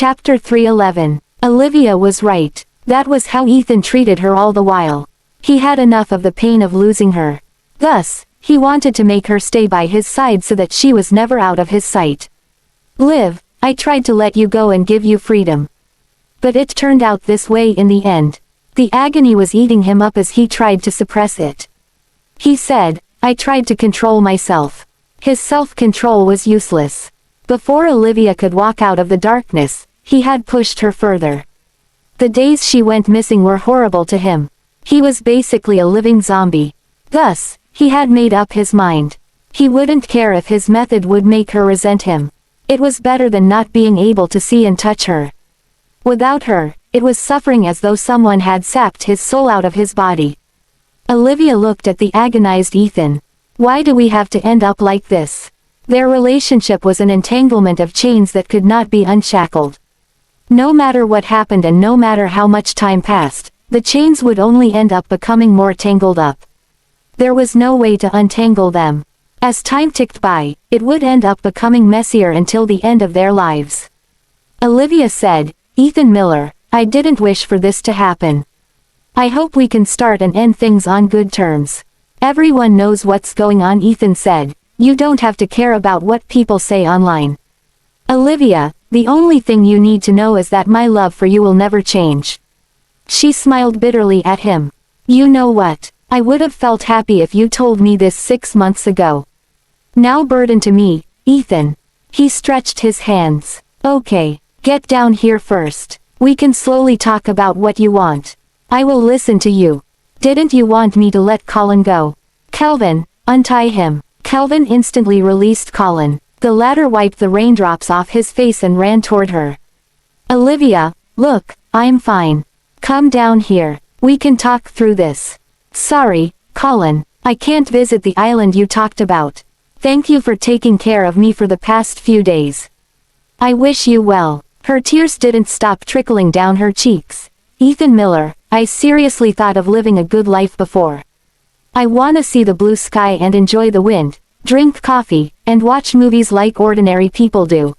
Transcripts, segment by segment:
Chapter 311. Olivia was right. That was how Ethan treated her all the while. He had enough of the pain of losing her. Thus, he wanted to make her stay by his side so that she was never out of his sight. Liv, I tried to let you go and give you freedom. But it turned out this way in the end. The agony was eating him up as he tried to suppress it. He said, I tried to control myself. His self-control was useless. Before Olivia could walk out of the darkness, he had pushed her further. The days she went missing were horrible to him. He was basically a living zombie. Thus, he had made up his mind. He wouldn't care if his method would make her resent him. It was better than not being able to see and touch her. Without her, it was suffering as though someone had sapped his soul out of his body. Olivia looked at the agonized Ethan. Why do we have to end up like this? Their relationship was an entanglement of chains that could not be unshackled. No matter what happened and no matter how much time passed, the chains would only end up becoming more tangled up. There was no way to untangle them. As time ticked by, it would end up becoming messier until the end of their lives. Olivia said, Ethan Miller, I didn't wish for this to happen. I hope we can start and end things on good terms. Everyone knows what's going on, Ethan said. You don't have to care about what people say online. Olivia, the only thing you need to know is that my love for you will never change. She smiled bitterly at him. You know what? I would have felt happy if you told me this 6 months ago. Now burden to me, Ethan. He stretched his hands. Okay, get down here first. We can slowly talk about what you want. I will listen to you. Didn't you want me to let Colin go? Kelvin, untie him. Kelvin instantly released Colin. The latter wiped the raindrops off his face and ran toward her. Olivia, look, I'm fine. Come down here. We can talk through this. Sorry, Colin, I can't visit the island you talked about. Thank you for taking care of me for the past few days. I wish you well. Her tears didn't stop trickling down her cheeks. Ethan Miller, I seriously thought of living a good life before. I wanna see the blue sky and enjoy the wind, drink coffee, and watch movies like ordinary people do.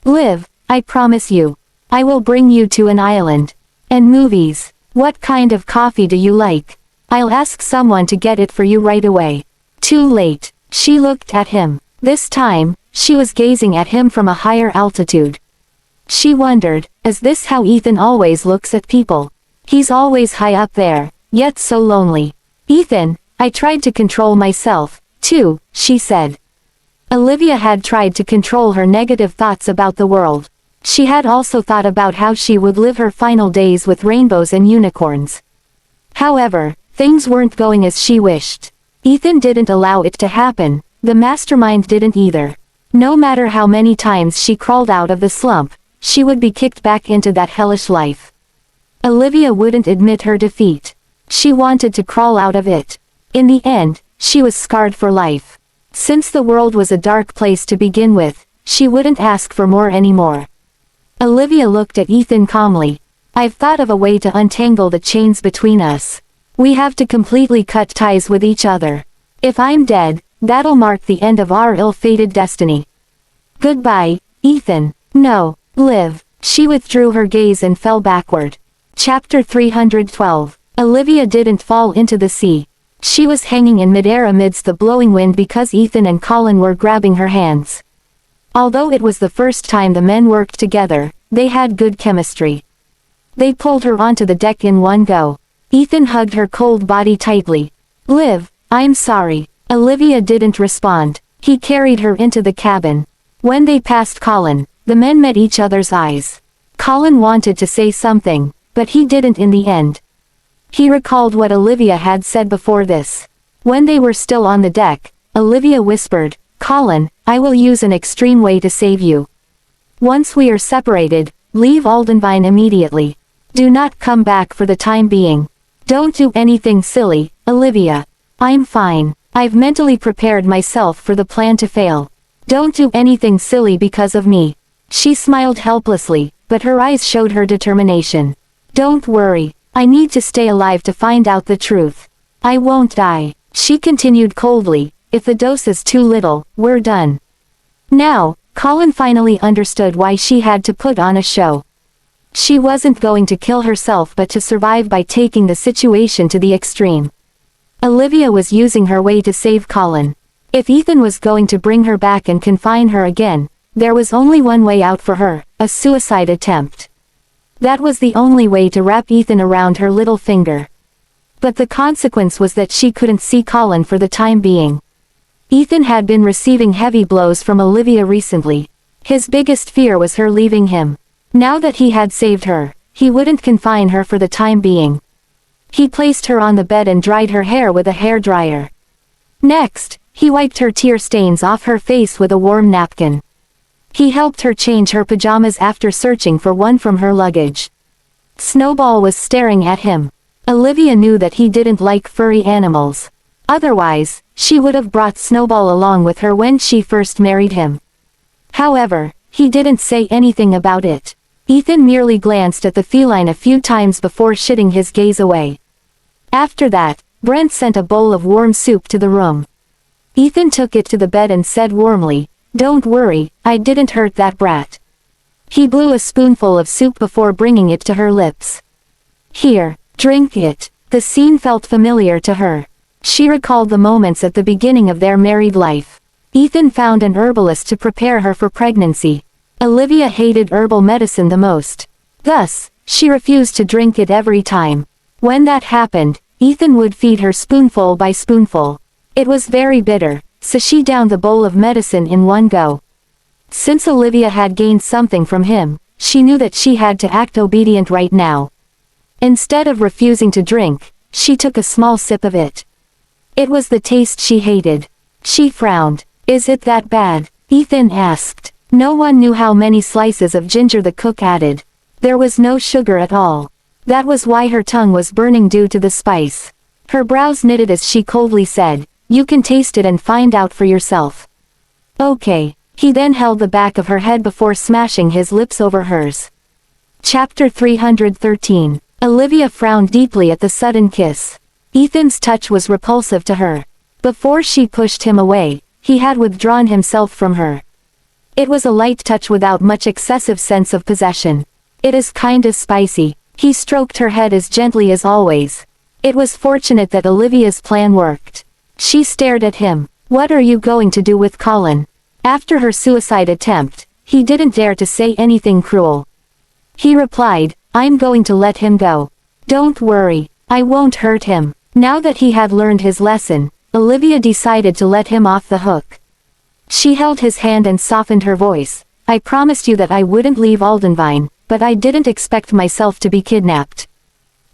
Liv, I promise you. I will bring you to an island. And movies. What kind of coffee do you like? I'll ask someone to get it for you right away. Too late. She looked at him. This time, she was gazing at him from a higher altitude. She wondered, is this how Ethan always looks at people? He's always high up there, yet so lonely. Ethan, I tried to control myself, too, she said. Olivia had tried to control her negative thoughts about the world. She had also thought about how she would live her final days with rainbows and unicorns. However, things weren't going as she wished. Ethan didn't allow it to happen, the mastermind didn't either. No matter how many times she crawled out of the slump, she would be kicked back into that hellish life. Olivia wouldn't admit her defeat. She wanted to crawl out of it. In the end, she was scarred for life. Since the world was a dark place to begin with, she wouldn't ask for more anymore. Olivia looked at Ethan calmly. I've thought of a way to untangle the chains between us. We have to completely cut ties with each other. If I'm dead, that'll mark the end of our ill-fated destiny. Goodbye, Ethan. No, Liv. She withdrew her gaze and fell backward. Chapter 312. Olivia didn't fall into the sea. She was hanging in midair amidst the blowing wind because Ethan and Colin were grabbing her hands. Although it was the first time the men worked together, they had good chemistry. They pulled her onto the deck in one go. Ethan hugged her cold body tightly. Liv, I'm sorry. Olivia didn't respond. He carried her into the cabin. When they passed Colin, the men met each other's eyes. Colin wanted to say something, but he didn't in the end. He recalled what Olivia had said before this. When they were still on the deck, Olivia whispered, Colin, I will use an extreme way to save you. Once we are separated, leave Aldenvine immediately. Do not come back for the time being. Don't do anything silly, Olivia. I'm fine. I've mentally prepared myself for the plan to fail. Don't do anything silly because of me. She smiled helplessly, but her eyes showed her determination. Don't worry. I need to stay alive to find out the truth. I won't die. She continued coldly, if the dose is too little, we're done. Now, Colin finally understood why she had to put on a show. She wasn't going to kill herself but to survive by taking the situation to the extreme. Olivia was using her way to save Colin. If Ethan was going to bring her back and confine her again, there was only one way out for her, a suicide attempt. That was the only way to wrap Ethan around her little finger. But the consequence was that she couldn't see Colin for the time being. Ethan had been receiving heavy blows from Olivia recently. His biggest fear was her leaving him. Now that he had saved her, he wouldn't confine her for the time being. He placed her on the bed and dried her hair with a hairdryer. Next, he wiped her tear stains off her face with a warm napkin. He helped her change her pajamas after searching for one from her luggage. Snowball was staring at him. Olivia knew that he didn't like furry animals. Otherwise, she would have brought Snowball along with her when she first married him. However, he didn't say anything about it. Ethan merely glanced at the feline a few times before shitting his gaze away. After that, Brent sent a bowl of warm soup to the room. Ethan took it to the bed and said warmly, "Don't worry, I didn't hurt that brat." He blew a spoonful of soup before bringing it to her lips. "Here, drink it." The scene felt familiar to her. She recalled the moments at the beginning of their married life. Ethan found an herbalist to prepare her for pregnancy. Olivia hated herbal medicine the most. Thus, she refused to drink it every time. When that happened, Ethan would feed her spoonful by spoonful. It was very bitter, so she downed the bowl of medicine in one go. Since Olivia had gained something from him, she knew that she had to act obedient right now. Instead of refusing to drink, she took a small sip of it. It was the taste she hated. She frowned. "Is it that bad?" Ethan asked. No one knew how many slices of ginger the cook added. There was no sugar at all. That was why her tongue was burning due to the spice. Her brows knitted as she coldly said, "You can taste it and find out for yourself." "Okay." He then held the back of her head before smashing his lips over hers. Chapter 313. Olivia frowned deeply at the sudden kiss. Ethan's touch was repulsive to her. Before she pushed him away, he had withdrawn himself from her. It was a light touch without much excessive sense of possession. "It is kinda spicy." He stroked her head as gently as always. It was fortunate that Olivia's plan worked. She stared at him. "What are you going to do with Colin?" After her suicide attempt, he didn't dare to say anything cruel. He replied, "I'm going to let him go. Don't worry, I won't hurt him." Now that he had learned his lesson, Olivia decided to let him off the hook. She held his hand and softened her voice. "I promised you that I wouldn't leave Aldenvine, but I didn't expect myself to be kidnapped.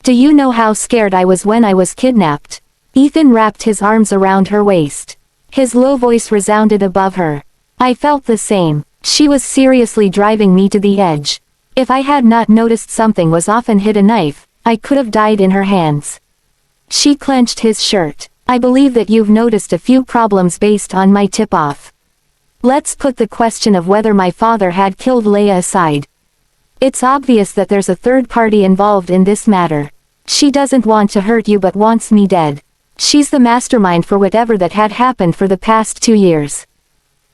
Do you know how scared I was when I was kidnapped?" Ethan wrapped his arms around her waist. His low voice resounded above her. "I felt the same. She was seriously driving me to the edge. If I had not noticed something was off and hid a knife, I could have died in her hands." She clenched his shirt. "I believe that you've noticed a few problems based on my tip-off. Let's put the question of whether my father had killed Leia aside. It's obvious that there's a third party involved in this matter. She doesn't want to hurt you but wants me dead. She's the mastermind for whatever that had happened for the past 2 years."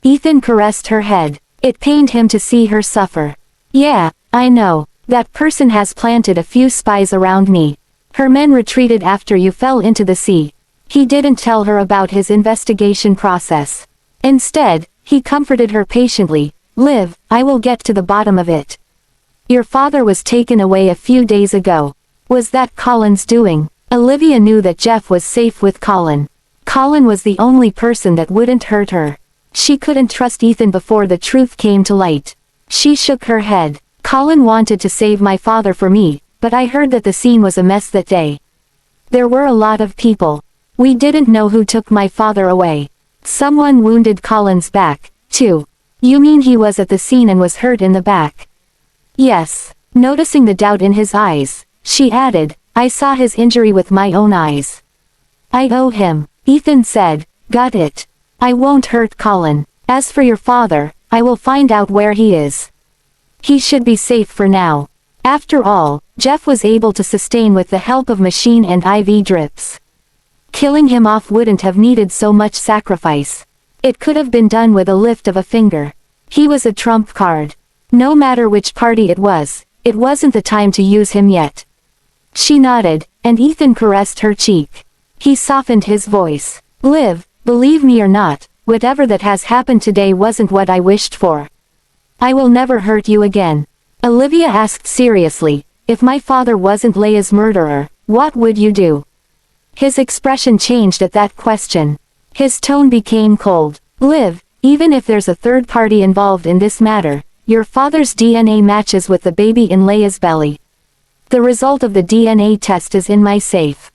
Ethan caressed her head. It pained him to see her suffer. "Yeah, I know. That person has planted a few spies around me. Her men retreated after you fell into the sea." He didn't tell her about his investigation process. Instead, he comforted her patiently. "Liv, I will get to the bottom of it. Your father was taken away a few days ago. Was that Colin's doing?" Olivia knew that Jeff was safe with Colin. Colin was the only person that wouldn't hurt her. She couldn't trust Ethan before the truth came to light. She shook her head. "Colin wanted to save my father for me, but I heard that the scene was a mess that day. There were a lot of people. We didn't know who took my father away. Someone wounded Colin's back, too." "You mean he was at the scene and was hurt in the back?" "Yes." Noticing the doubt in his eyes, she added, "I saw his injury with my own eyes." "I owe him," Ethan said. "Got it. I won't hurt Colin. As for your father, I will find out where he is. He should be safe for now." After all, Jeff was able to sustain with the help of machine and IV drips. Killing him off wouldn't have needed so much sacrifice. It could have been done with a lift of a finger. He was a trump card. No matter which party it wasn't the time to use him yet. She nodded, and Ethan caressed her cheek. He softened his voice. Liv, believe me or not, whatever that has happened today wasn't what I wished for. I will never hurt you again. Olivia asked seriously, if my father wasn't Leia's murderer, what would you do? His expression changed at that question. His tone became cold. Liv, even if there's a third party involved in this matter, your father's DNA matches with the baby in Leia's belly. The result of the DNA test is in my safe.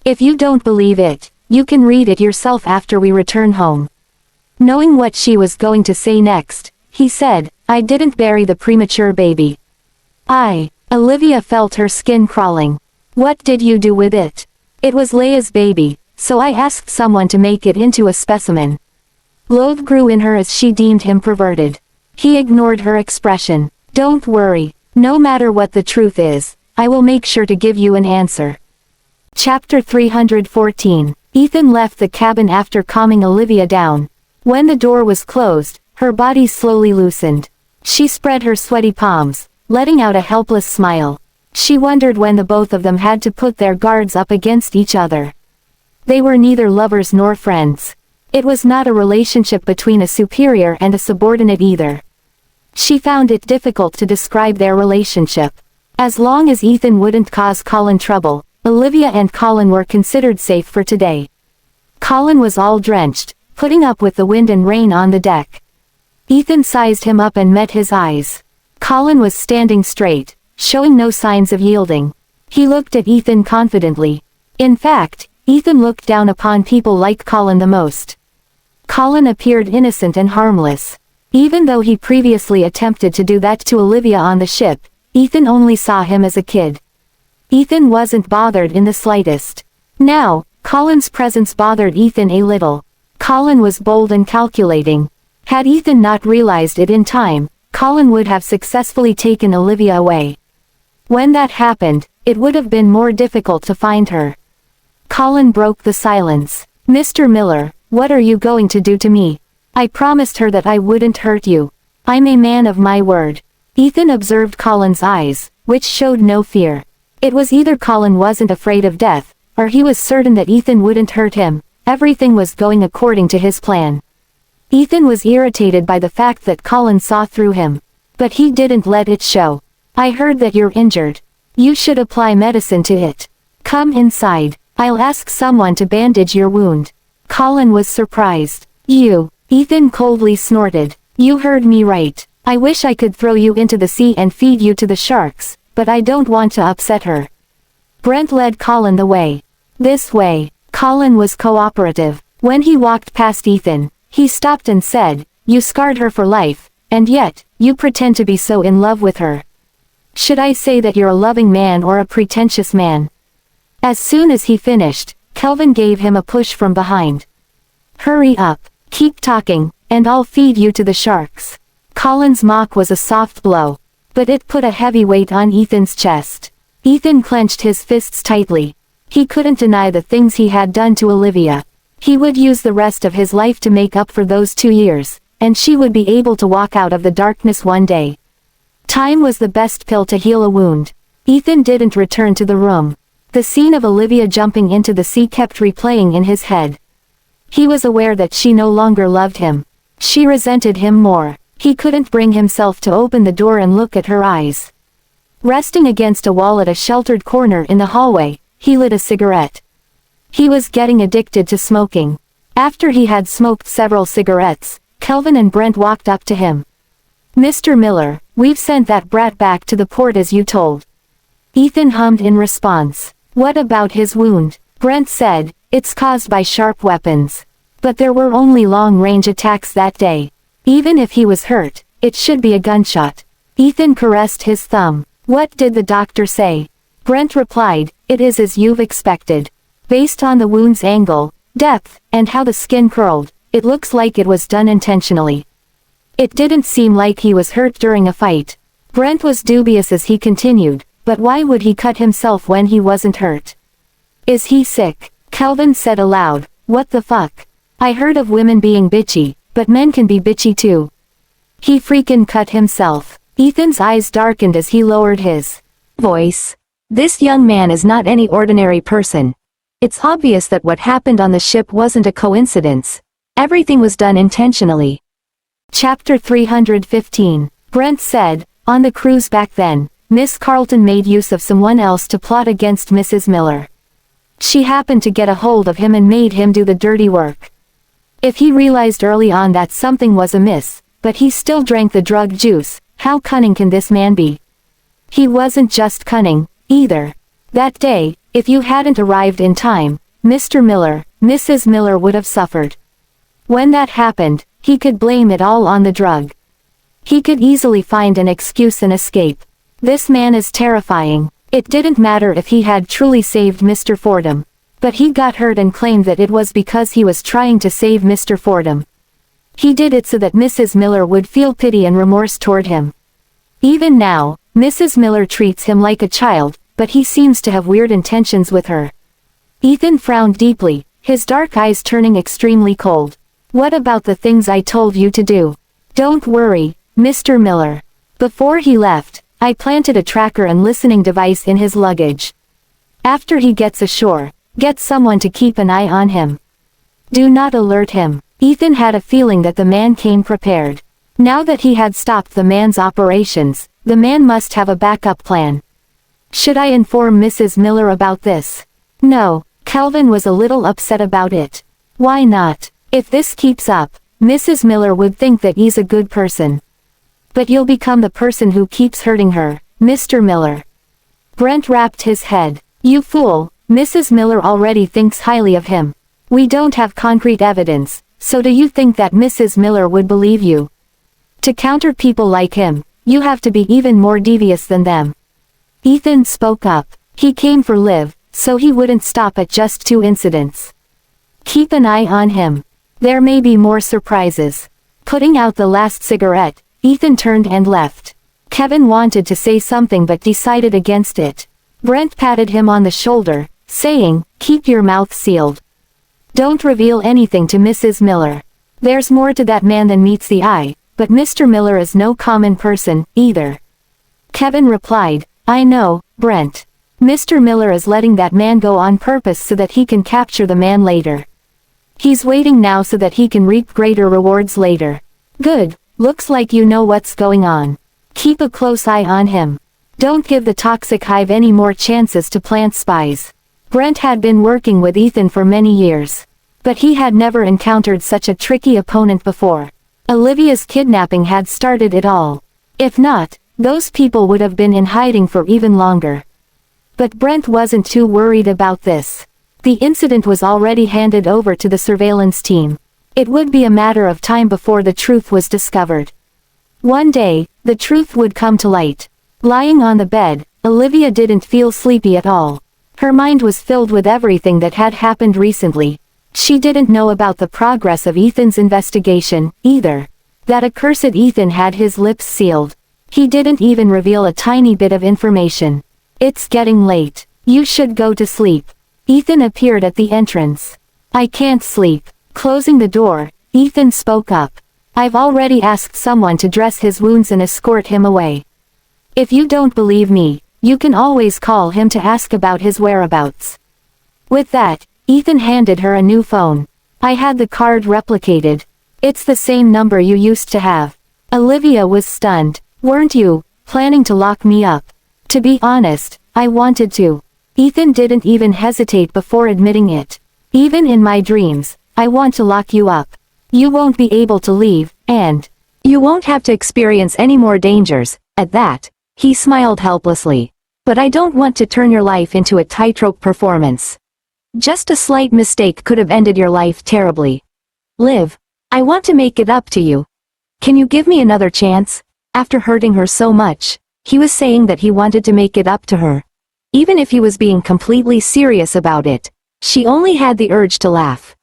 If you don't believe it, you can read it yourself after we return home. Knowing what she was going to say next, he said, I didn't bury the premature baby. Olivia felt her skin crawling. What did you do with it? It was Leia's baby, so I asked someone to make it into a specimen. Loath grew in her as she deemed him perverted. He ignored her expression. Don't worry, no matter what the truth is, I will make sure to give you an answer. Chapter 314. Ethan left the cabin after calming Olivia down. When the door was closed, her body slowly loosened. She spread her sweaty palms, letting out a helpless smile. She wondered when the both of them had to put their guards up against each other. They were neither lovers nor friends. It was not a relationship between a superior and a subordinate either. She found it difficult to describe their relationship. As long as Ethan wouldn't cause Colin trouble, Olivia and Colin were considered safe for today. Colin was all drenched, putting up with the wind and rain on the deck. Ethan sized him up and met his eyes. Colin was standing straight, showing no signs of yielding. He looked at Ethan confidently. In fact, Ethan looked down upon people like Colin the most. Colin appeared innocent and harmless. Even though he previously attempted to do that to Olivia on the ship, Ethan only saw him as a kid. Ethan wasn't bothered in the slightest. Now, Colin's presence bothered Ethan a little. Colin was bold and calculating. Had Ethan not realized it in time, Colin would have successfully taken Olivia away. When that happened, it would have been more difficult to find her. Colin broke the silence. Mr. Miller, what are you going to do to me? I promised her that I wouldn't hurt you. I'm a man of my word. Ethan observed Colin's eyes, which showed no fear. It was either Colin wasn't afraid of death, or he was certain that Ethan wouldn't hurt him. Everything was going according to his plan. Ethan was irritated by the fact that Colin saw through him. But he didn't let it show. I heard that you're injured. You should apply medicine to it. Come inside. I'll ask someone to bandage your wound. Colin was surprised. You. Ethan coldly snorted. You heard me right. I wish I could throw you into the sea and feed you to the sharks, but I don't want to upset her. Brent led Colin the way. This way. Colin was cooperative. When he walked past Ethan, he stopped and said, You scarred her for life, and yet, you pretend to be so in love with her. Should I say that you're a loving man or a pretentious man? As soon as he finished, Kelvin gave him a push from behind. Hurry up. Keep talking, and I'll feed you to the sharks. Colin's mock was a soft blow, but it put a heavy weight on Ethan's chest. Ethan clenched his fists tightly. He couldn't deny the things he had done to Olivia. He would use the rest of his life to make up for those 2 years, and she would be able to walk out of the darkness one day. Time was the best pill to heal a wound. Ethan didn't return to the room. The scene of Olivia jumping into the sea kept replaying in his head. He was aware that she no longer loved him. She resented him more. He couldn't bring himself to open the door and look at her eyes. Resting against a wall at a sheltered corner in the hallway, he lit a cigarette. He was getting addicted to smoking. After he had smoked several cigarettes, Kelvin and Brent walked up to him. Mr. Miller, we've sent that brat back to the port as you told. Ethan hummed in response. What about his wound? Brent said, It's caused by sharp weapons. But there were only long-range attacks that day. Even if he was hurt, it should be a gunshot. Ethan caressed his thumb. What did the doctor say? Brent replied, It is as you've expected. Based on the wound's angle, depth, and how the skin curled, it looks like it was done intentionally. It didn't seem like he was hurt during a fight. Brent was dubious as he continued, but why would he cut himself when he wasn't hurt? Is he sick? Kelvin said aloud, What the fuck? I heard of women being bitchy, but men can be bitchy too. He freaking cut himself. Ethan's eyes darkened as he lowered his voice. This young man is not any ordinary person. It's obvious that what happened on the ship wasn't a coincidence. Everything was done intentionally. Chapter 315. Brent said, on the cruise back then, Miss Carlton made use of someone else to plot against Mrs. Miller. She happened to get a hold of him and made him do the dirty work. If he realized early on that something was amiss, but he still drank the drug juice, how cunning can this man be? He wasn't just cunning, either. That day, if you hadn't arrived in time, Mr. Miller, Mrs. Miller would have suffered. When that happened, he could blame it all on the drug. He could easily find an excuse and escape. This man is terrifying. It didn't matter if he had truly saved Mr. Fordham. But he got hurt and claimed that it was because he was trying to save Mr. Fordham. He did it so that Mrs. Miller would feel pity and remorse toward him. Even now, Mrs. Miller treats him like a child, but he seems to have weird intentions with her. Ethan frowned deeply, his dark eyes turning extremely cold. What about the things I told you to do? Don't worry, Mr. Miller. Before he left, I planted a tracker and listening device in his luggage. After he gets ashore, get someone to keep an eye on him. Do not alert him. Ethan had a feeling that the man came prepared. Now that he had stopped the man's operations, the man must have a backup plan. Should I inform Mrs. Miller about this? No, Calvin was a little upset about it. Why not? If this keeps up, Mrs. Miller would think that he's a good person. But you'll become the person who keeps hurting her, Mr. Miller. Brent rapped his head. You fool, Mrs. Miller already thinks highly of him. We don't have concrete evidence, so do you think that Mrs. Miller would believe you? To counter people like him, you have to be even more devious than them. Ethan spoke up. He came for Liv, so he wouldn't stop at just 2 incidents. Keep an eye on him. There may be more surprises. Putting out the last cigarette, Ethan turned and left. Kevin wanted to say something but decided against it. Brent patted him on the shoulder, saying, keep your mouth sealed. Don't reveal anything to Mrs. Miller. There's more to that man than meets the eye, but Mr. Miller is no common person, either. Kevin replied, I know, Brent. Mr. Miller is letting that man go on purpose so that he can capture the man later. He's waiting now so that he can reap greater rewards later. Good, looks like you know what's going on. Keep a close eye on him. Don't give the toxic hive any more chances to plant spies. Brent had been working with Ethan for many years. But he had never encountered such a tricky opponent before. Olivia's kidnapping had started it all. If not, those people would have been in hiding for even longer. But Brent wasn't too worried about this. The incident was already handed over to the surveillance team. It would be a matter of time before the truth was discovered. One day, the truth would come to light. Lying on the bed, Olivia didn't feel sleepy at all. Her mind was filled with everything that had happened recently. She didn't know about the progress of Ethan's investigation, either. That accursed Ethan had his lips sealed. He didn't even reveal a tiny bit of information. It's getting late. You should go to sleep. Ethan appeared at the entrance. I can't sleep. Closing the door, Ethan spoke up. I've already asked someone to dress his wounds and escort him away. If you don't believe me, you can always call him to ask about his whereabouts. With that, Ethan handed her a new phone. I had the card replicated. It's the same number you used to have. Olivia was stunned. Weren't you planning to lock me up? To be honest, I wanted to. Ethan didn't even hesitate before admitting it. Even in my dreams, I want to lock you up. You won't be able to leave, and you won't have to experience any more dangers. At that, he smiled helplessly. But I don't want to turn your life into a tightrope performance. Just a slight mistake could have ended your life terribly. Liv, I want to make it up to you. Can you give me another chance? After hurting her so much, he was saying that he wanted to make it up to her. Even if he was being completely serious about it, she only had the urge to laugh.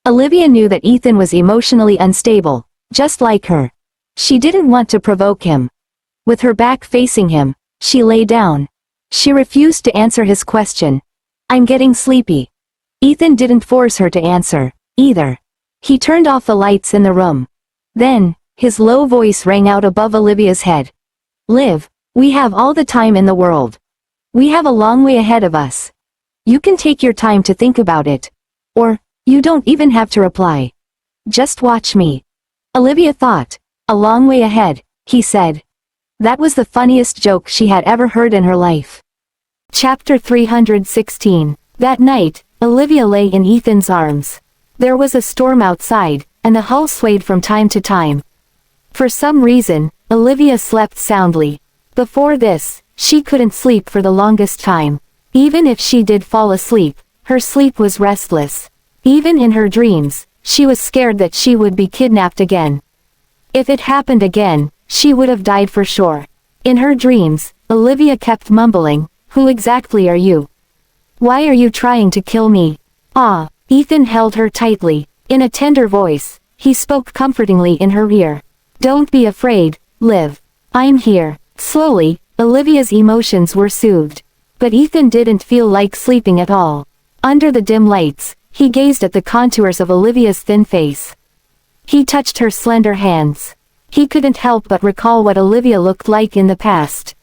Olivia knew that Ethan was emotionally unstable, just like her. She didn't want to provoke him. With her back facing him, she lay down. She refused to answer his question. I'm getting sleepy. Ethan didn't force her to answer, either. He turned off the lights in the room. Then, His low voice rang out above Olivia's head. Liv, we have all the time in the world. We have a long way ahead of us. You can take your time to think about it. Or, you don't even have to reply. Just watch me. Olivia thought. A long way ahead, he said. That was the funniest joke she had ever heard in her life. Chapter 316. That night, Olivia lay in Ethan's arms. There was a storm outside, and the hull swayed from time to time. For some reason, Olivia slept soundly. Before this, she couldn't sleep for the longest time. Even if she did fall asleep, her sleep was restless. Even in her dreams, she was scared that she would be kidnapped again. If it happened again, she would have died for sure. In her dreams, Olivia kept mumbling, "Who exactly are you? Why are you trying to kill me?" Ah, Ethan held her tightly. In a tender voice, he spoke comfortingly in her ear. "Don't be afraid, Liv. I'm here." Slowly, Olivia's emotions were soothed. But Ethan didn't feel like sleeping at all. Under the dim lights, he gazed at the contours of Olivia's thin face. He touched her slender hands. He couldn't help but recall what Olivia looked like in the past.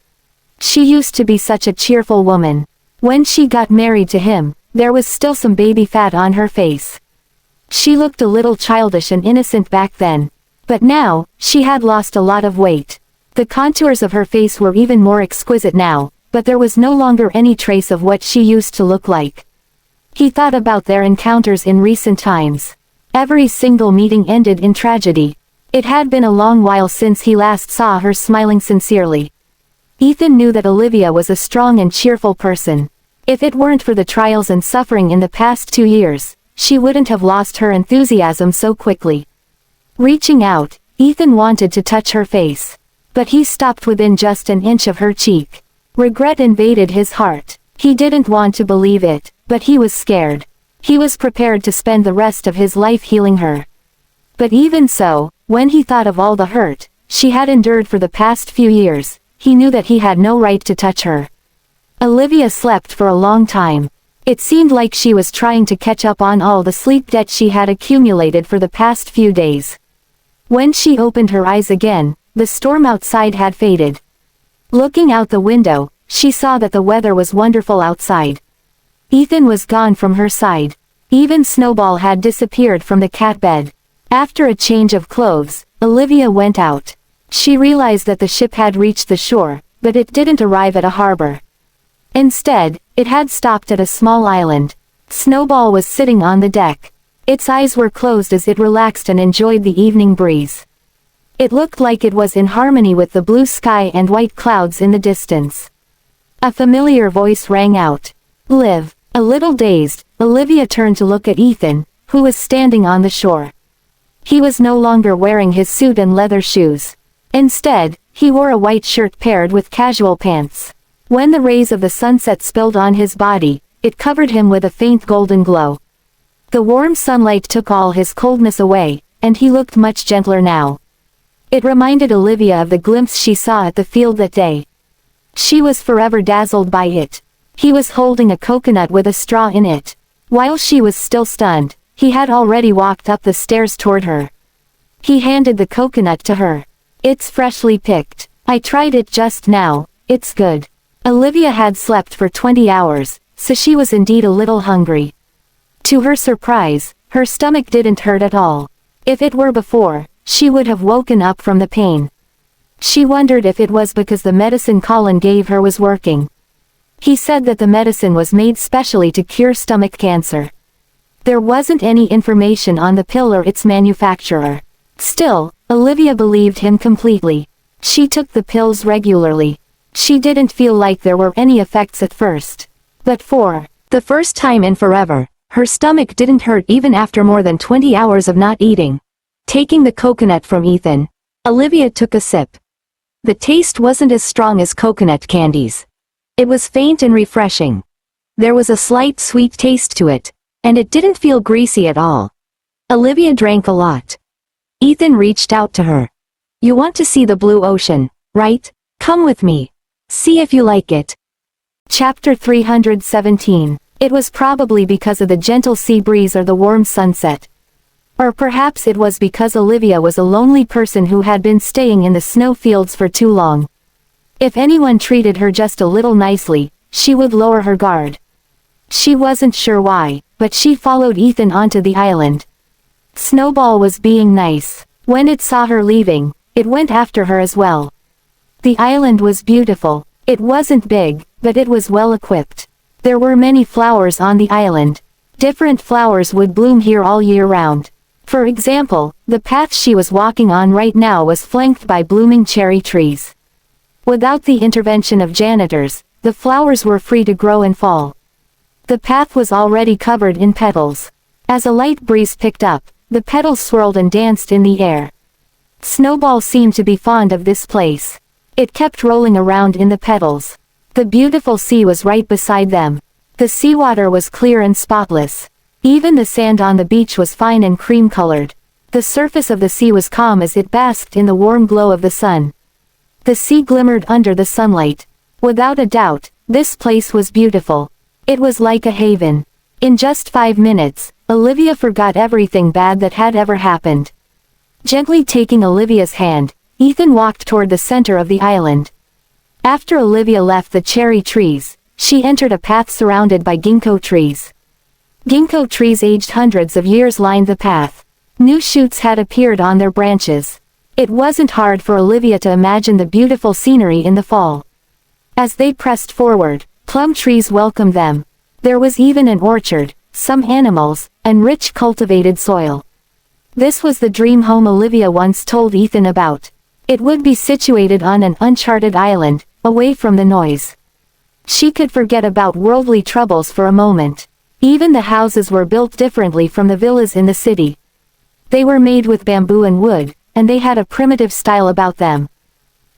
She used to be such a cheerful woman. When she got married to him, there was still some baby fat on her face. She looked a little childish and innocent back then. But now, she had lost a lot of weight. The contours of her face were even more exquisite now, but there was no longer any trace of what she used to look like. He thought about their encounters in recent times. Every single meeting ended in tragedy. It had been a long while since he last saw her smiling sincerely. Ethan knew that Olivia was a strong and cheerful person. If it weren't for the trials and suffering in the past 2 years, she wouldn't have lost her enthusiasm so quickly. Reaching out, Ethan wanted to touch her face. But he stopped within just an inch of her cheek. Regret invaded his heart. He didn't want to believe it, but he was scared. He was prepared to spend the rest of his life healing her. But even so, when he thought of all the hurt she had endured for the past few years, he knew that he had no right to touch her. Olivia slept for a long time. It seemed like she was trying to catch up on all the sleep debt she had accumulated for the past few days. When she opened her eyes again, the storm outside had faded. Looking out the window, she saw that the weather was wonderful outside. Ethan was gone from her side. Even Snowball had disappeared from the cat bed. After a change of clothes, Olivia went out. She realized that the ship had reached the shore, but it didn't arrive at a harbor. Instead, it had stopped at a small island. Snowball was sitting on the deck. Its eyes were closed as it relaxed and enjoyed the evening breeze. It looked like it was in harmony with the blue sky and white clouds in the distance. A familiar voice rang out. "Liv." A little dazed, Olivia turned to look at Ethan, who was standing on the shore. He was no longer wearing his suit and leather shoes. Instead, he wore a white shirt paired with casual pants. When the rays of the sunset spilled on his body, it covered him with a faint golden glow. The warm sunlight took all his coldness away, and he looked much gentler now. It reminded Olivia of the glimpse she saw at the field that day. She was forever dazzled by it. He was holding a coconut with a straw in it. While she was still stunned, he had already walked up the stairs toward her. He handed the coconut to her. "It's freshly picked. I tried it just now, it's good." Olivia had slept for 20 hours, so she was indeed a little hungry. To her surprise, her stomach didn't hurt at all. If it were before, she would have woken up from the pain. She wondered if it was because the medicine Colin gave her was working. He said that the medicine was made specially to cure stomach cancer. There wasn't any information on the pill or its manufacturer. Still, Olivia believed him completely. She took the pills regularly. She didn't feel like there were any effects at first. But for the first time in forever, her stomach didn't hurt even after more than 20 hours of not eating. Taking the coconut from Ethan, Olivia took a sip. The taste wasn't as strong as coconut candies. It was faint and refreshing. There was a slight sweet taste to it, and it didn't feel greasy at all. Olivia drank a lot. Ethan reached out to her. "You want to see the blue ocean, right? Come with me. See if you like it." Chapter 317. It was probably because of the gentle sea breeze or the warm sunset. Or perhaps it was because Olivia was a lonely person who had been staying in the snowfields for too long. If anyone treated her just a little nicely, she would lower her guard. She wasn't sure why, but she followed Ethan onto the island. Snowball was being nice. When it saw her leaving, it went after her as well. The island was beautiful. It wasn't big, but it was well equipped. There were many flowers on the island. Different flowers would bloom here all year round. For example, the path she was walking on right now was flanked by blooming cherry trees. Without the intervention of janitors, the flowers were free to grow and fall. The path was already covered in petals. As a light breeze picked up, the petals swirled and danced in the air. Snowball seemed to be fond of this place. It kept rolling around in the petals. The beautiful sea was right beside them. The seawater was clear and spotless. Even the sand on the beach was fine and cream-colored. The surface of the sea was calm as it basked in the warm glow of the sun. The sea glimmered under the sunlight. Without a doubt, this place was beautiful. It was like a haven. In just 5 minutes, Olivia forgot everything bad that had ever happened. Gently taking Olivia's hand, Ethan walked toward the center of the island. After Olivia left the cherry trees, she entered a path surrounded by ginkgo trees. Ginkgo trees aged hundreds of years lined the path. New shoots had appeared on their branches. It wasn't hard for Olivia to imagine the beautiful scenery in the fall. As they pressed forward, plum trees welcomed them. There was even an orchard, some animals, and rich cultivated soil. This was the dream home Olivia once told Ethan about. It would be situated on an uncharted island, away from the noise. She could forget about worldly troubles for a moment. Even the houses were built differently from the villas in the city. They were made with bamboo and wood, and they had a primitive style about them.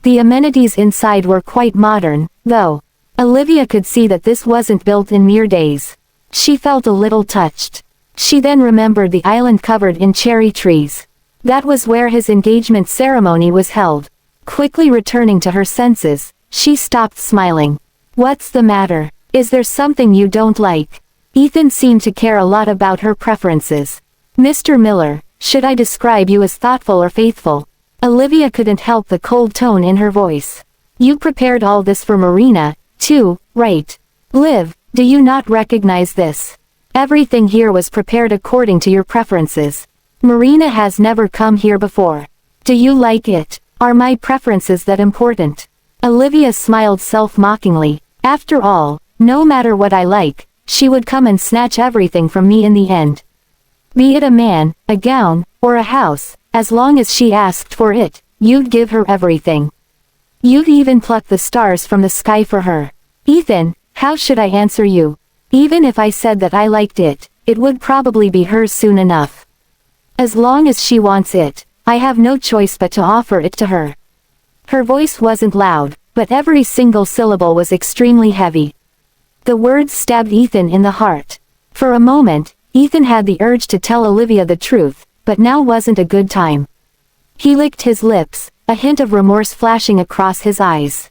The amenities inside were quite modern, though. Olivia could see that this wasn't built in mere days. She felt a little touched. She then remembered the island covered in cherry trees. That was where his engagement ceremony was held. Quickly returning to her senses, she stopped smiling. "What's the matter? Is there something you don't like?" Ethan seemed to care a lot about her preferences. "Mr. Miller, should I describe you as thoughtful or faithful?" Olivia couldn't help the cold tone in her voice. "You prepared all this for Marina, too, right? Liv, do you not recognize this? Everything here was prepared according to your preferences. Marina has never come here before. Do you like it? Are my preferences that important?" Olivia smiled self-mockingly. After all, no matter what I like, she would come and snatch everything from me in the end. Be it a man, a gown, or a house, as long as she asked for it, you'd give her everything. You'd even pluck the stars from the sky for her. Ethan, how should I answer you? Even if I said that I liked it, it would probably be hers soon enough. As long as she wants it, I have no choice but to offer it to her. Her voice wasn't loud, but every single syllable was extremely heavy. The words stabbed Ethan in the heart. For a moment, Ethan had the urge to tell Olivia the truth, but now wasn't a good time. He licked his lips, a hint of remorse flashing across his eyes.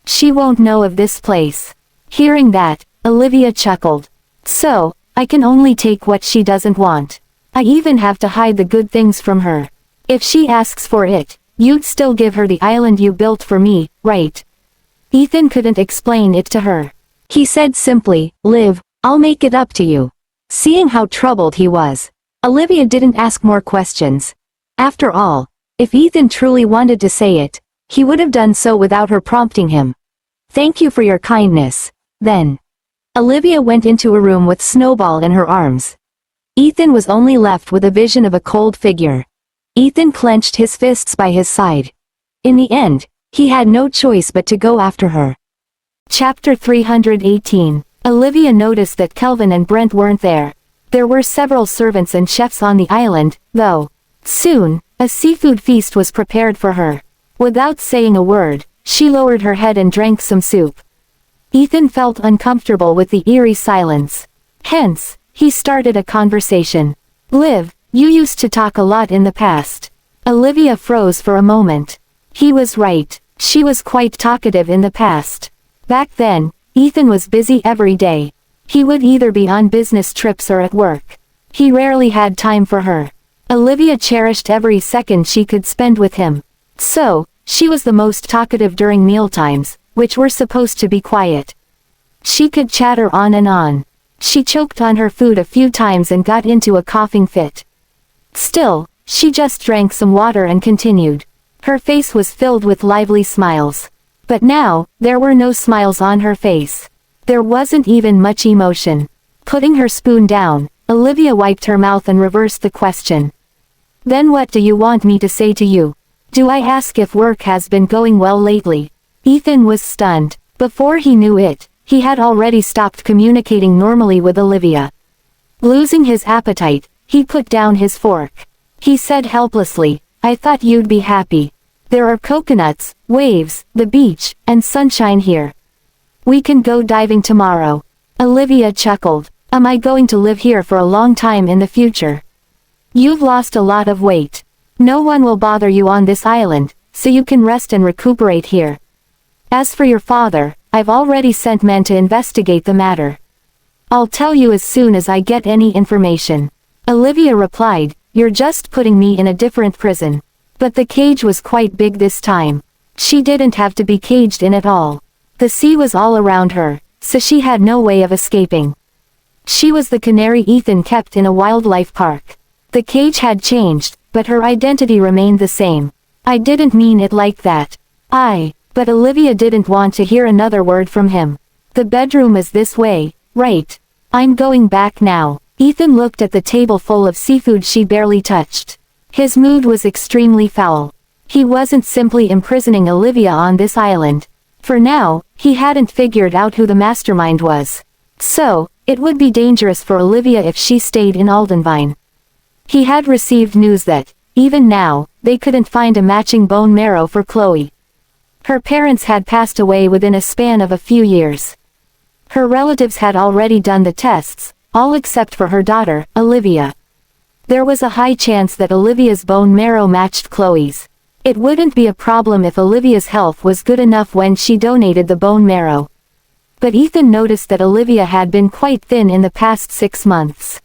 She won't know of this place. Hearing that, Olivia chuckled. So, I can only take what she doesn't want. I even have to hide the good things from her. If she asks for it, you'd still give her the island you built for me, right? Ethan couldn't explain it to her. He said simply, "Liv, I'll make it up to you." Seeing how troubled he was, Olivia didn't ask more questions. After all, if Ethan truly wanted to say it, he would have done so without her prompting him. "Thank you for your kindness." Then, Olivia went into a room with Snowball in her arms. Ethan was only left with a vision of a cold figure. Ethan clenched his fists by his side. In the end, he had no choice but to go after her. Chapter 318. Olivia noticed that Kelvin and Brent weren't there. There were several servants and chefs on the island, though. Soon, a seafood feast was prepared for her. Without saying a word, she lowered her head and drank some soup. Ethan felt uncomfortable with the eerie silence. Hence, he started a conversation. "Liv, you used to talk a lot in the past." Olivia froze for a moment. He was right. She was quite talkative in the past. Back then, Ethan was busy every day. He would either be on business trips or at work. He rarely had time for her. Olivia cherished every second she could spend with him. So, she was the most talkative during mealtimes, which were supposed to be quiet. She could chatter on and on. She choked on her food a few times and got into a coughing fit. Still, she just drank some water and continued. Her face was filled with lively smiles. But now, there were no smiles on her face. There wasn't even much emotion. Putting her spoon down, Olivia wiped her mouth and reversed the question. Then what do you want me to say to you? Do I ask if work has been going well lately? Ethan was stunned. Before he knew it, he had already stopped communicating normally with Olivia. Losing his appetite, he put down his fork. He said helplessly, I thought you'd be happy. There are coconuts, waves, the beach, and sunshine here. We can go diving tomorrow. Olivia chuckled. Am I going to live here for a long time in the future? You've lost a lot of weight. No one will bother you on this island, so you can rest and recuperate here. As for your father, I've already sent men to investigate the matter. I'll tell you as soon as I get any information. Olivia replied, You're just putting me in a different prison. But the cage was quite big this time. She didn't have to be caged in at all. The sea was all around her, so she had no way of escaping. She was the canary Ethan kept in a wildlife park. The cage had changed, but her identity remained the same. I didn't mean it like that. But Olivia didn't want to hear another word from him. The bedroom is this way, right? I'm going back now. Ethan looked at the table full of seafood she barely touched. His mood was extremely foul. He wasn't simply imprisoning Olivia on this island. For now, he hadn't figured out who the mastermind was. So, it would be dangerous for Olivia if she stayed in Aldenvine. He had received news that, even now, they couldn't find a matching bone marrow for Chloe. Her parents had passed away within a span of a few years. Her relatives had already done the tests, all except for her daughter, Olivia. There was a high chance that Olivia's bone marrow matched Chloe's. It wouldn't be a problem if Olivia's health was good enough when she donated the bone marrow. But Ethan noticed that Olivia had been quite thin in the past 6 months.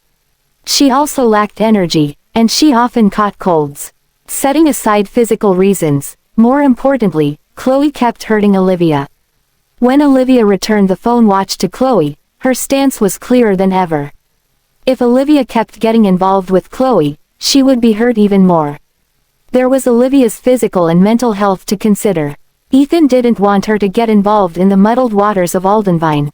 She also lacked energy, and she often caught colds. Setting aside physical reasons, more importantly, Chloe kept hurting Olivia. When Olivia returned the phone watch to Chloe, her stance was clearer than ever. If Olivia kept getting involved with Chloe, she would be hurt even more. There was Olivia's physical and mental health to consider. Ethan didn't want her to get involved in the muddled waters of Aldenvine.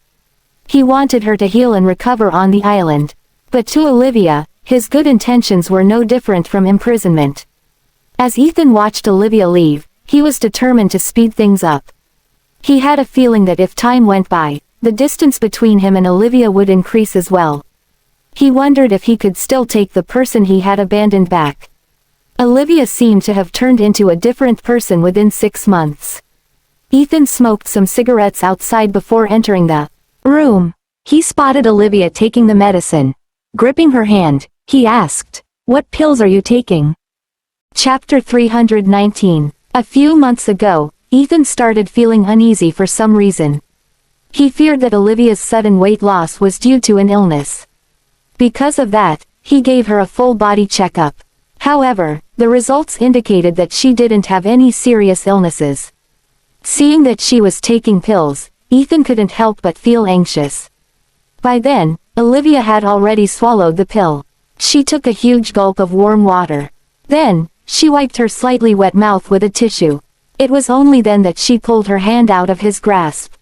He wanted her to heal and recover on the island. But to Olivia, his good intentions were no different from imprisonment. As Ethan watched Olivia leave, he was determined to speed things up. He had a feeling that if time went by, the distance between him and Olivia would increase as well. He wondered if he could still take the person he had abandoned back. Olivia seemed to have turned into a different person within 6 months. Ethan smoked some cigarettes outside before entering the room. He spotted Olivia taking the medicine. Gripping her hand, he asked, What pills are you taking? Chapter 319. A few months ago, Ethan started feeling uneasy for some reason. He feared that Olivia's sudden weight loss was due to an illness. Because of that, he gave her a full-body checkup. However, the results indicated that she didn't have any serious illnesses. Seeing that she was taking pills, Ethan couldn't help but feel anxious. By then, Olivia had already swallowed the pill. She took a huge gulp of warm water. Then, she wiped her slightly wet mouth with a tissue. It was only then that she pulled her hand out of his grasp.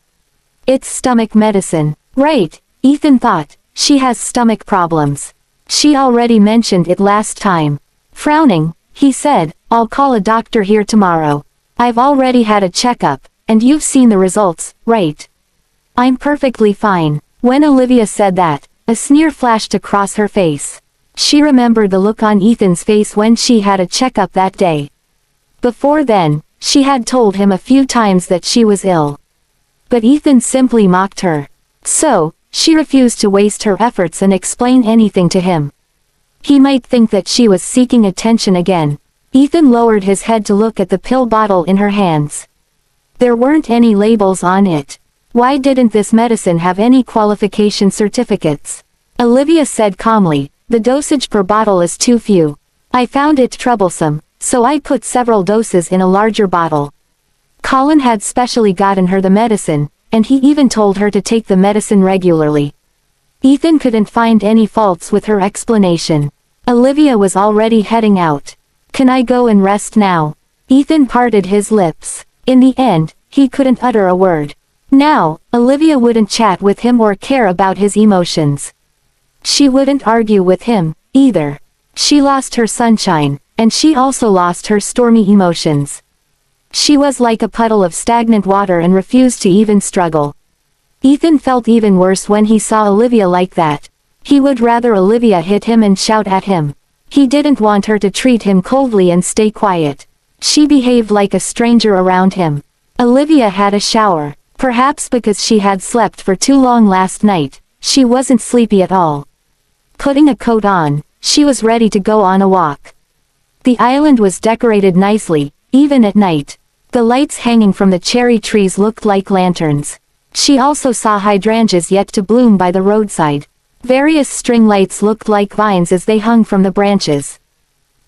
It's stomach medicine. Right, Ethan thought, she has stomach problems. She already mentioned it last time. Frowning, he said, I'll call a doctor here tomorrow. I've already had a checkup, and you've seen the results, right? I'm perfectly fine. When Olivia said that, a sneer flashed across her face. She remembered the look on Ethan's face when she had a checkup that day. Before then, she had told him a few times that she was ill. But Ethan simply mocked her. So, she refused to waste her efforts and explain anything to him. He might think that she was seeking attention again. Ethan lowered his head to look at the pill bottle in her hands. There weren't any labels on it. Why didn't this medicine have any qualification certificates? Olivia said calmly, the dosage per bottle is too few. I found it troublesome, so I put several doses in a larger bottle. Colin had specially gotten her the medicine, and he even told her to take the medicine regularly. Ethan couldn't find any faults with her explanation. Olivia was already heading out. Can I go and rest now? Ethan parted his lips. In the end, he couldn't utter a word. Now, Olivia wouldn't chat with him or care about his emotions. She wouldn't argue with him, either. She lost her sunshine, and she also lost her stormy emotions. She was like a puddle of stagnant water and refused to even struggle. Ethan felt even worse when he saw Olivia like that. He would rather Olivia hit him and shout at him. He didn't want her to treat him coldly and stay quiet. She behaved like a stranger around him. Olivia had a shower. Perhaps because she had slept for too long last night, she wasn't sleepy at all. Putting a coat on, she was ready to go on a walk. The island was decorated nicely, even at night. The lights hanging from the cherry trees looked like lanterns. She also saw hydrangeas yet to bloom by the roadside. Various string lights looked like vines as they hung from the branches.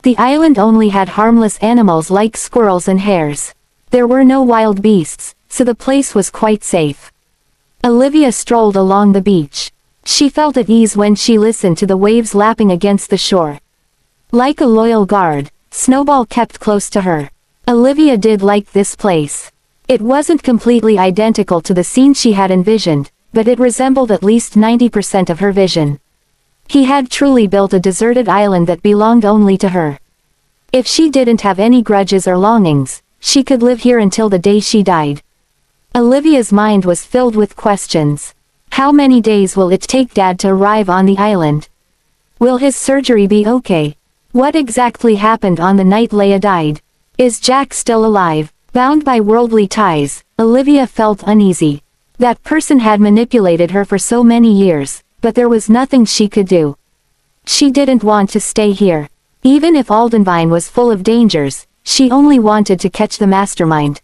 The island only had harmless animals like squirrels and hares. There were no wild beasts, so the place was quite safe. Olivia strolled along the beach. She felt at ease when she listened to the waves lapping against the shore. Like a loyal guard, Snowball kept close to her. Olivia did like this place. It wasn't completely identical to the scene she had envisioned, but it resembled at least 90% of her vision. He had truly built a deserted island that belonged only to her. If she didn't have any grudges or longings, she could live here until the day she died. Olivia's mind was filled with questions. How many days will it take Dad to arrive on the island? Will his surgery be okay? What exactly happened on the night Leia died? Is Jack still alive? Bound by worldly ties, Olivia felt uneasy. That person had manipulated her for so many years, but there was nothing she could do. She didn't want to stay here. Even if Aldenvine was full of dangers, she only wanted to catch the mastermind.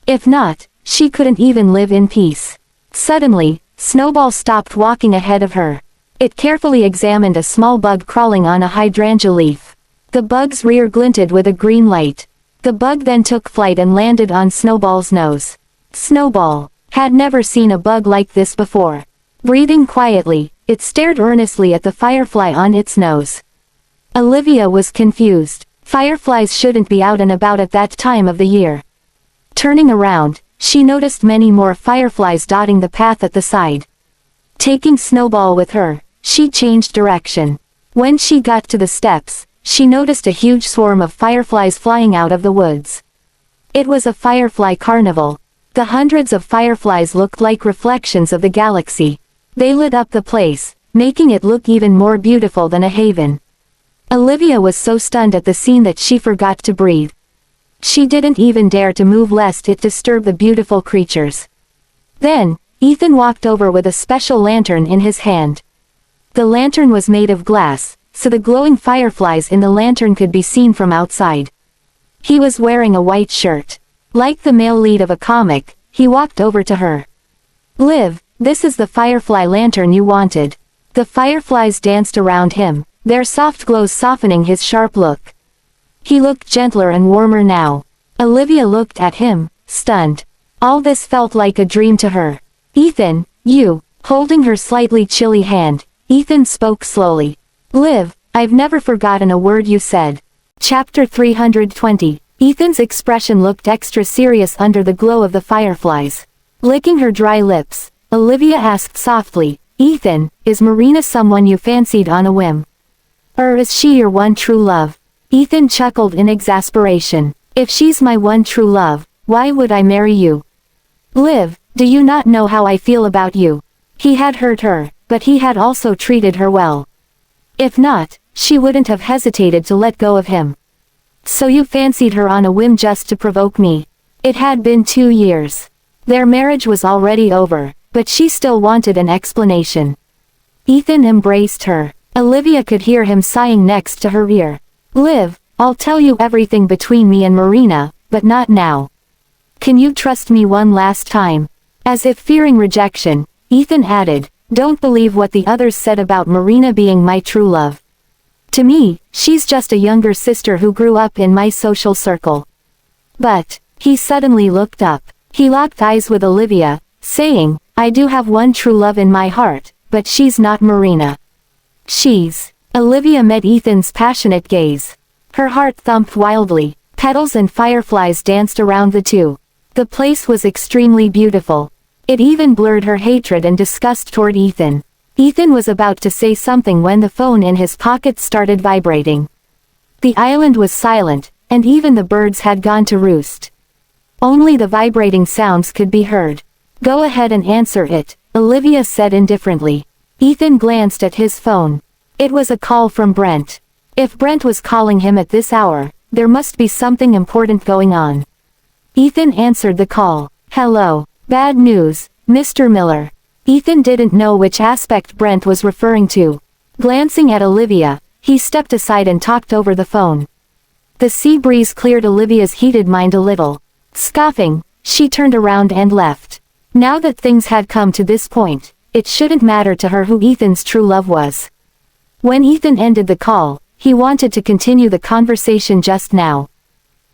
If not, she couldn't even live in peace. Suddenly, Snowball stopped walking ahead of her. It carefully examined a small bug crawling on a hydrangea leaf. The bug's rear glinted with a green light. The bug then took flight and landed on Snowball's nose. Snowball had never seen a bug like this before. Breathing quietly, it stared earnestly at the firefly on its nose. Olivia was confused. Fireflies shouldn't be out and about at that time of the year. Turning around, she noticed many more fireflies dotting the path at the side. Taking Snowball with her, she changed direction. When she got to the steps, she noticed a huge swarm of fireflies flying out of the woods. It was a firefly carnival. The hundreds of fireflies looked like reflections of the galaxy. They lit up the place, making it look even more beautiful than a haven. Olivia was so stunned at the scene that she forgot to breathe. She didn't even dare to move lest it disturb the beautiful creatures. Then, Ethan walked over with a special lantern in his hand. The lantern was made of glass, so the glowing fireflies in the lantern could be seen from outside. He was wearing a white shirt. Like the male lead of a comic, he walked over to her. "Liv, this is the firefly lantern you wanted." The fireflies danced around him, their soft glows softening his sharp look. He looked gentler and warmer now. Olivia looked at him, stunned. All this felt like a dream to her. "Ethan, you," holding her slightly chilly hand, Ethan spoke slowly. "Liv, I've never forgotten a word you said." Chapter 320. Ethan's expression looked extra serious under the glow of the fireflies. Licking her dry lips, Olivia asked softly, "Ethan, is Marina someone you fancied on a whim? Or is she your one true love?" Ethan chuckled in exasperation. "If she's my one true love, why would I marry you? Liv, do you not know how I feel about you?" He had hurt her, but he had also treated her well. If not, she wouldn't have hesitated to let go of him. "So you fancied her on a whim just to provoke me?" It had been 2 years. Their marriage was already over, but she still wanted an explanation. Ethan embraced her. Olivia could hear him sighing next to her ear. "Liv, I'll tell you everything between me and Marina, but not now. Can you trust me one last time?" As if fearing rejection, Ethan added, "Don't believe what the others said about Marina being my true love." To me, she's just a younger sister who grew up in my social circle. But, he suddenly looked up. He locked eyes with Olivia, saying, I do have one true love in my heart, but she's not Marina. Olivia met Ethan's passionate gaze. Her heart thumped wildly. Petals and fireflies danced around the two. The place was extremely beautiful. It even blurred her hatred and disgust toward Ethan. Ethan was about to say something when the phone in his pocket started vibrating. The island was silent, and even the birds had gone to roost. Only the vibrating sounds could be heard. Go ahead and answer it, Olivia said indifferently. Ethan glanced at his phone. It was a call from Brent. If Brent was calling him at this hour, there must be something important going on. Ethan answered the call. Hello. Bad news, Mr. Miller. Ethan didn't know which aspect Brent was referring to. Glancing at Olivia, he stepped aside and talked over the phone. The sea breeze cleared Olivia's heated mind a little. Scoffing, she turned around and left. Now that things had come to this point, it shouldn't matter to her who Ethan's true love was. When Ethan ended the call, he wanted to continue the conversation just now.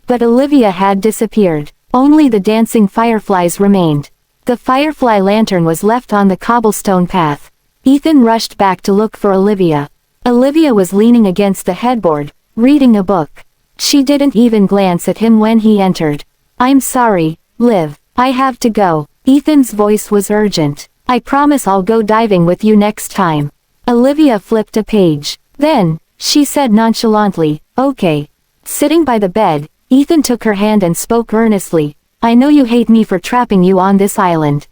But Olivia had disappeared. Only the dancing fireflies remained. The firefly lantern was left on the cobblestone path. Ethan rushed back to look for Olivia. Olivia was leaning against the headboard, reading a book. She didn't even glance at him when he entered. I'm sorry, Liv, I have to go. Ethan's voice was urgent. I promise I'll go diving with you next time. Olivia flipped a page. Then, she said nonchalantly, okay. Sitting by the bed, Ethan took her hand and spoke earnestly. I know you hate me for trapping you on this island.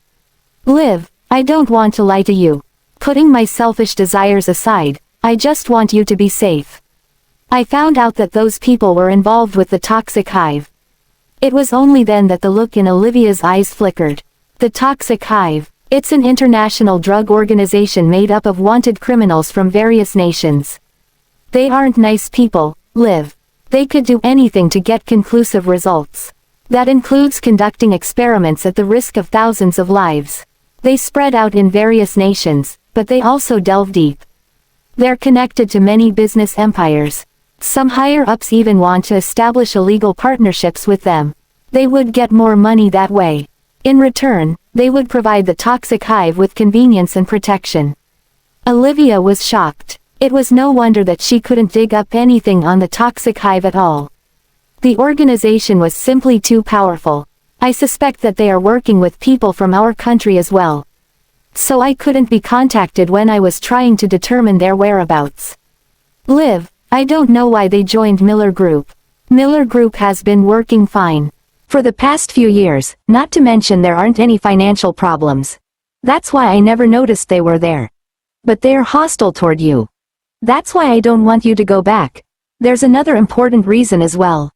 Liv, I don't want to lie to you. Putting my selfish desires aside, I just want you to be safe. I found out that those people were involved with the toxic hive. It was only then that the look in Olivia's eyes flickered. The toxic hive. It's an international drug organization made up of wanted criminals from various nations. They aren't nice people, Liv. They could do anything to get conclusive results. That includes conducting experiments at the risk of thousands of lives. They spread out in various nations, but they also delve deep. They're connected to many business empires. Some higher-ups even want to establish illegal partnerships with them. They would get more money that way. In return, they would provide the toxic hive with convenience and protection. Olivia was shocked. It was no wonder that she couldn't dig up anything on the toxic hive at all. The organization was simply too powerful. I suspect that they are working with people from our country as well. So I couldn't be contacted when I was trying to determine their whereabouts. Liv, I don't know why they joined Miller Group. Miller Group has been working fine for the past few years, not to mention there aren't any financial problems. That's why I never noticed they were there. But they're hostile toward you. That's why I don't want you to go back. There's another important reason as well.